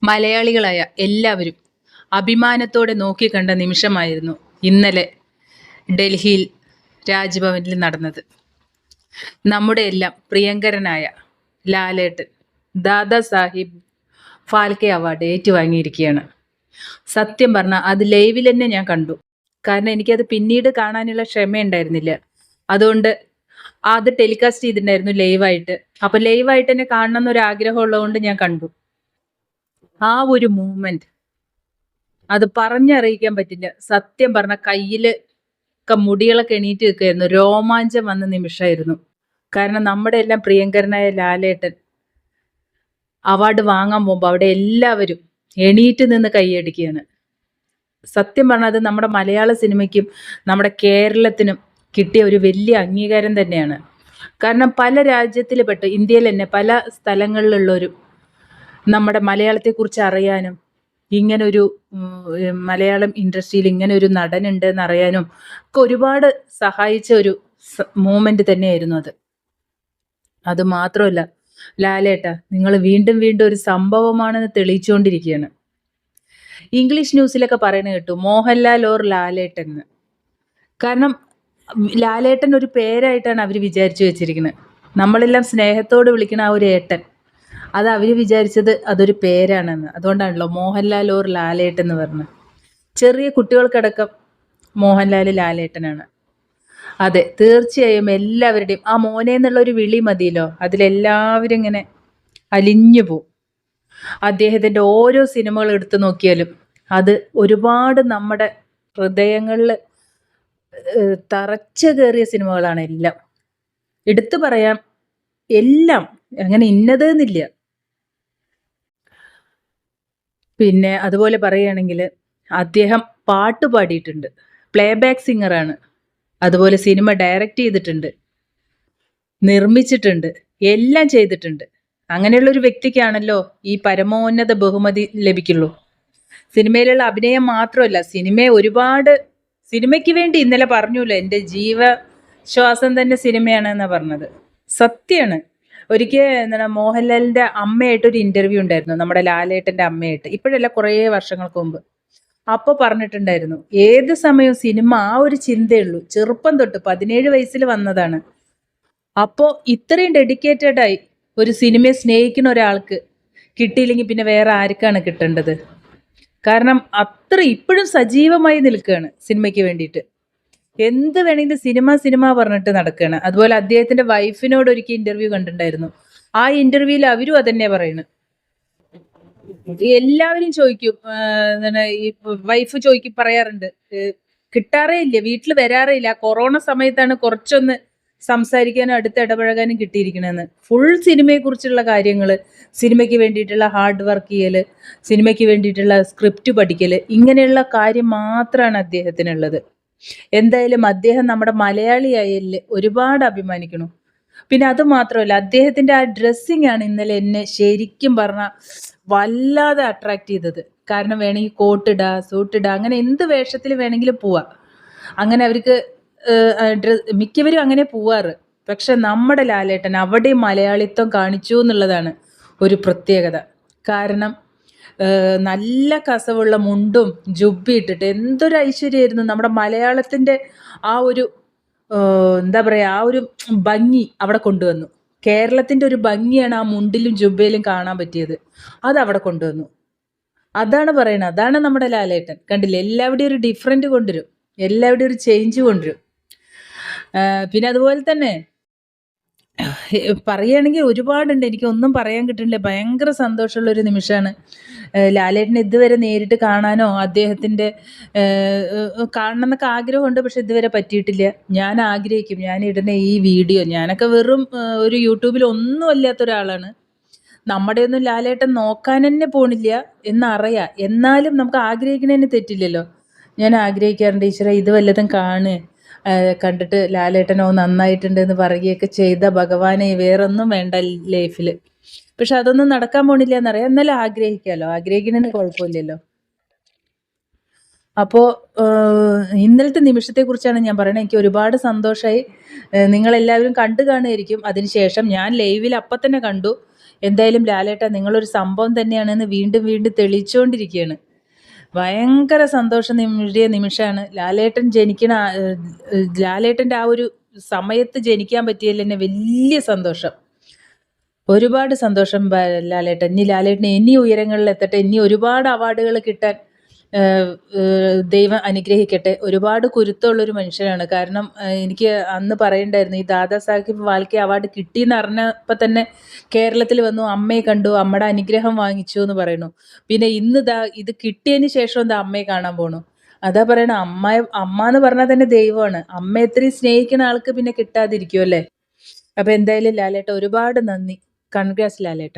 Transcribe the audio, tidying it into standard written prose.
മലയാളികളായ എല്ലാവരും അഭിമാനത്തോടെ നോക്കിക്കണ്ട നിമിഷമായിരുന്നു ഇന്നലെ ഡൽഹിയിൽ രാജ്ഭവനിൽ നടന്നത്. നമ്മുടെ എല്ലാം പ്രിയങ്കരനായ ലാലേട്ടൻ ദാദാ സാഹിബ് ഫാൽക്കെ അവാർഡ് ഏറ്റുവാങ്ങിയിരിക്കുകയാണ്. സത്യം പറഞ്ഞാൽ അത് ലൈവിൽ തന്നെ ഞാൻ കണ്ടു. കാരണം എനിക്കത് പിന്നീട് കാണാനുള്ള ക്ഷമയുണ്ടായിരുന്നില്ല. അതുകൊണ്ട് അത് ടെലികാസ്റ്റ് ചെയ്തിട്ടുണ്ടായിരുന്നു ലൈവായിട്ട്. അപ്പോൾ ലൈവായിട്ട് തന്നെ കാണണം എന്നൊരു ആഗ്രഹം ഉള്ളതുകൊണ്ട് ഞാൻ കണ്ടു. ആ ഒരു മൂമെന്റ് അത് പറഞ്ഞറിയിക്കാൻ പറ്റില്ല. സത്യം പറഞ്ഞ കയ്യില് മുടികളൊക്കെ എണീറ്റ് നിൽക്കുകയായിരുന്നു. രോമാഞ്ചം വന്ന നിമിഷമായിരുന്നു. കാരണം നമ്മുടെ എല്ലാം പ്രിയങ്കരനായ ലാലേട്ടൻ അവാർഡ് വാങ്ങാൻ പോകുമ്പോൾ അവിടെ എല്ലാവരും എണീറ്റ് നിന്ന് കൈയടിക്കുകയാണ്. സത്യം പറഞ്ഞാൽ അത് നമ്മുടെ മലയാള സിനിമയ്ക്കും നമ്മുടെ കേരളത്തിനും കിട്ടിയ ഒരു വലിയ അംഗീകാരം തന്നെയാണ്. കാരണം പല രാജ്യത്തിൽ പെട്ട് ഇന്ത്യയിൽ തന്നെ പല സ്ഥലങ്ങളിലുള്ളൊരു നമ്മുടെ മലയാളത്തെക്കുറിച്ച് അറിയാനും ഇങ്ങനൊരു മലയാളം ഇൻഡസ്ട്രിയിൽ ഇങ്ങനെ ഒരു നടനുണ്ട് എന്നറിയാനും ഒക്കെ ഒരുപാട് സഹായിച്ച ഒരു മൂമെന്റ് തന്നെയായിരുന്നു അത്. അത് മാത്രമല്ല, ലാലേട്ട നിങ്ങൾ വീണ്ടും വീണ്ടും ഒരു സംഭവമാണെന്ന് തെളിയിച്ചുകൊണ്ടിരിക്കുകയാണ്. ഇംഗ്ലീഷ് ന്യൂസിലൊക്കെ പറയുന്നത് കേട്ടു മോഹൻലാൽ ഓർ ലാലേട്ടൻ എന്ന്. കാരണം ലാലേട്ടൻ ഒരു പേരായിട്ടാണ് അവർ വിചാരിച്ചു വെച്ചിരിക്കുന്നത്. നമ്മളെല്ലാം സ്നേഹത്തോട് വിളിക്കുന്ന ആ ഒരു ഏട്ടൻ, അത് അവർ വിചാരിച്ചത് അതൊരു പേരാണെന്ന്. അതുകൊണ്ടാണല്ലോ മോഹൻലാൽ ഓർ ലാലേട്ടൻ എന്ന് പറഞ്ഞത്. ചെറിയ കുട്ടികൾക്കടക്കം മോഹൻലാൽ ലാലേട്ടനാണ്. അതെ, തീർച്ചയായും എല്ലാവരുടെയും ആ മോനെ എന്നുള്ള ഒരു വിളി മതിയല്ലോ, അതിലെല്ലാവരും ഇങ്ങനെ അലിഞ്ഞു പോവും. അദ്ദേഹത്തിൻ്റെ ഓരോ സിനിമകൾ എടുത്തു നോക്കിയാലും അത് ഒരുപാട് നമ്മുടെ ഹൃദയങ്ങളിൽ തറച്ചു കയറിയ സിനിമകളാണ് എല്ലാം. എടുത്തു പറയാം, എല്ലാം അങ്ങനെ ഇന്നതെന്നില്ല. പിന്നെ അതുപോലെ പറയുകയാണെങ്കിൽ അദ്ദേഹം പാട്ട് പാടിയിട്ടുണ്ട്, പ്ലേ ബാക്ക് സിംഗറാണ്. അതുപോലെ സിനിമ ഡയറക്റ്റ് ചെയ്തിട്ടുണ്ട്, നിർമ്മിച്ചിട്ടുണ്ട്, എല്ലാം ചെയ്തിട്ടുണ്ട്. അങ്ങനെയുള്ളൊരു വ്യക്തിക്കാണല്ലോ ഈ പരമോന്നത ബഹുമതി ലഭിക്കുള്ളൂ. സിനിമയിലുള്ള അഭിനയം മാത്രമല്ല, സിനിമയ്ക്ക് വേണ്ടി ഇന്നലെ പറഞ്ഞല്ലോ, എൻ്റെ ജീവശ്വാസം തന്നെ സിനിമയാണ് എന്നാണ് പറഞ്ഞത്. സത്യമാണ്. ഒരിക്കൽ എന്താണ് മോഹൻലാലിൻ്റെ അമ്മയായിട്ടൊരു ഇൻ്റർവ്യൂ ഉണ്ടായിരുന്നു, നമ്മുടെ ലാലേട്ടൻ്റെ അമ്മയായിട്ട്. ഇപ്പോഴല്ല, കുറേ വർഷങ്ങൾക്ക് മുമ്പ്. അപ്പോൾ പറഞ്ഞിട്ടുണ്ടായിരുന്നു, ഏത് സമയവും സിനിമ ആ ഒരു ചിന്തയുള്ളൂ. ചെറുപ്പം തൊട്ട് 17 വയസ്സിൽ വന്നതാണ്. അപ്പോൾ ഇത്രയും ഡെഡിക്കേറ്റഡായി ഒരു സിനിമയെ സ്നേഹിക്കുന്ന ഒരാൾക്ക് കിട്ടിയില്ലെങ്കിൽ പിന്നെ വേറെ ആർക്കാണ് കിട്ടേണ്ടത്? കാരണം അത്ര ഇപ്പോഴും സജീവമായി നിൽക്കുകയാണ് സിനിമയ്ക്ക് വേണ്ടിയിട്ട്. എന്ത് വേണമെങ്കിലും സിനിമ പറഞ്ഞിട്ട് നടക്കുകയാണ്. അതുപോലെ അദ്ദേഹത്തിൻ്റെ വൈഫിനോട് ഒരിക്കൽ ഇൻ്റർവ്യൂ കണ്ടിട്ടുണ്ടായിരുന്നു. ആ ഇൻ്റർവ്യൂവിൽ അവരും അതന്നെ പറയുന്നത്. എല്ലാവരും ചോദിക്കും, എന്താണ് ഈ വൈഫ് പറയാറുണ്ട്, കിട്ടാറേ ഇല്ല, വീട്ടിൽ വരാറേ ഇല്ല. കൊറോണ സമയത്താണ് കുറച്ചൊന്ന് സംസാരിക്കാനും അടുത്ത് ഇടപഴകാനും കിട്ടിയിരിക്കണമെന്ന്. ഫുൾ സിനിമയെക്കുറിച്ചുള്ള കാര്യങ്ങൾ, സിനിമയ്ക്ക് വേണ്ടിയിട്ടുള്ള ഹാർഡ് വർക്ക് ചെയ്യൽ, സിനിമയ്ക്ക് വേണ്ടിയിട്ടുള്ള സ്ക്രിപ്റ്റ് പഠിക്കൽ, ഇങ്ങനെയുള്ള കാര്യം മാത്രമാണ് അദ്ദേഹത്തിനുള്ളത്. എന്തായാലും അദ്ദേഹം നമ്മുടെ മലയാളിയായതിൽ ഒരുപാട് അഭിമാനിക്കണം. പിന്നെ അത് മാത്രമല്ല, അദ്ദേഹത്തിൻ്റെ ആ ഡ്രസ്സിങ് ആണ് ഇന്നലെ എന്നെ ശരിക്കും പറഞ്ഞാൽ വല്ലാതെ അട്രാക്ട് ചെയ്തത്. കാരണം വേണമെങ്കിൽ കോട്ടിടുക, സൂട്ടിടുക, അങ്ങനെ എന്ത് വേഷത്തിൽ വേണമെങ്കിലും പോവാം. അങ്ങനെ അവർക്ക് മിക്കവരും അങ്ങനെ പോവാറ്. പക്ഷെ നമ്മുടെ ലാലേട്ടൻ അവിടെയും മലയാളിത്വം കാണിച്ചു എന്നുള്ളതാണ് ഒരു പ്രത്യേകത. കാരണം നല്ല കസവുള്ള മുണ്ടും ജുബ്ബി ഇട്ടിട്ട് എന്തൊരു ഐശ്വര്യമായിരുന്നു. നമ്മുടെ മലയാളത്തിൻ്റെ ആ ഒരു എന്താ പറയുക, ആ ഒരു ഭംഗി അവിടെ കൊണ്ടുവന്നു. കേരളത്തിൻ്റെ ഒരു ഭംഗിയാണ് ആ മുണ്ടിലും ജുബ്ബയിലും കാണാൻ പറ്റിയത്. അതവിടെ കൊണ്ടുവന്നു. അതാണ് പറയുന്നത്, അതാണ് നമ്മുടെ ലാലേട്ടൻ. കണ്ടില്ലേ, എല്ലാവിടെയും ഒരു ഡിഫറൻറ്റ് കൊണ്ടുവരും, എല്ലാവിടെയും ഒരു ചേഞ്ച് കൊണ്ടുവരും. പിന്നെ അതുപോലെ തന്നെ പറയുകയാണെങ്കിൽ ഒരുപാടുണ്ട്, എനിക്കൊന്നും പറയാൻ കിട്ടുന്നില്ല. ഭയങ്കര സന്തോഷമുള്ളൊരു നിമിഷമാണ്. ലാലേട്ടനെ ഇതുവരെ നേരിട്ട് കാണാനോ അദ്ദേഹത്തിൻ്റെ കാണണം എന്നൊക്കെ ആഗ്രഹമുണ്ട്, പക്ഷെ ഇതുവരെ പറ്റിയിട്ടില്ല. ഞാൻ ആഗ്രഹിക്കും, ഞാൻ ഇടുന്ന ഈ വീഡിയോ, ഞാനൊക്കെ വെറും ഒരു യൂട്യൂബിൽ ഒന്നും അല്ലാത്ത ഒരാളാണ്. നമ്മുടെ ഒന്നും ലാലേട്ടൻ നോക്കാൻ തന്നെ പോണില്ല എന്നറിയാം. എന്നാലും നമുക്ക് ആഗ്രഹിക്കുന്നതിന് തെറ്റില്ലല്ലോ. ഞാൻ ആഗ്രഹിക്കാറുണ്ട്, ഈശ്വര ഇത് വല്ലതും കണ്ടിട്ട് ലാലേട്ടനോ നന്നായിട്ടുണ്ട് എന്ന് പറയുകയൊക്കെ ചെയ്ത ഭഗവാനെ, വേറൊന്നും വേണ്ട ലൈഫിൽ. പക്ഷെ അതൊന്നും നടക്കാൻ പോണില്ല എന്നറിയാം. എന്നാലും ആഗ്രഹിക്കാമല്ലോ, ആഗ്രഹിക്കുന്നതിന് കുഴപ്പമില്ലല്ലോ. അപ്പോൾ ഇന്നലത്തെ നിമിഷത്തെക്കുറിച്ചാണ് ഞാൻ പറയുന്നത്. എനിക്ക് ഒരുപാട് സന്തോഷമായി. നിങ്ങളെല്ലാവരും കണ്ടു കാണുമായിരിക്കും. അതിനുശേഷം ഞാൻ ലൈവിൽ അപ്പം തന്നെ കണ്ടു. എന്തായാലും ലാലേട്ട നിങ്ങളൊരു സംഭവം തന്നെയാണെന്ന് വീണ്ടും വീണ്ടും തെളിയിച്ചുകൊണ്ടിരിക്കുകയാണ്. ഭയങ്കര സന്തോഷം നേടിയ നിമിഷമാണ് ലാലേട്ടൻ്റെ ആ ഒരു സമയത്ത് ജനിക്കാൻ പറ്റിയതിൽ തന്നെ വലിയ സന്തോഷം. ഒരുപാട് സന്തോഷം ലാലേട്ടൻ. ഇനി ലാലേട്ടന് ഇനി ഉയരങ്ങളിൽ എത്തട്ടെ. ഇനി ഒരുപാട് അവാർഡുകൾ കിട്ടാൻ ദൈവം അനുഗ്രഹിക്കട്ടെ. ഒരുപാട് കുരുത്തമുള്ളൊരു മനുഷ്യനാണ്. കാരണം എനിക്ക് അന്ന് പറയണ്ടായിരുന്നു, ഈ ദാദാ സാഹിബ് ഫാൽക്കെ അവാർഡ് കിട്ടിയെന്ന് അറിഞ്ഞപ്പോൾ തന്നെ കേരളത്തിൽ വന്നു, അമ്മയെ കണ്ടു, അമ്മയുടെ അനുഗ്രഹം വാങ്ങിച്ചു എന്ന് പറയുന്നു. പിന്നെ ഇന്ന് ഇത് കിട്ടിയതിന് ശേഷം എന്താ അമ്മയെ കാണാൻ പോണു. അതാ പറയണ, അമ്മ എന്ന് പറഞ്ഞാൽ തന്നെ ദൈവമാണ്. അമ്മ എത്രയും സ്നേഹിക്കുന്ന ആൾക്ക് പിന്നെ കിട്ടാതിരിക്കുമല്ലേ. അപ്പോൾ എന്തായാലും ലാലേട്ട ഒരുപാട് നന്ദി. കൺഗ്രാറ്റ്സ് ലാലേട്ട.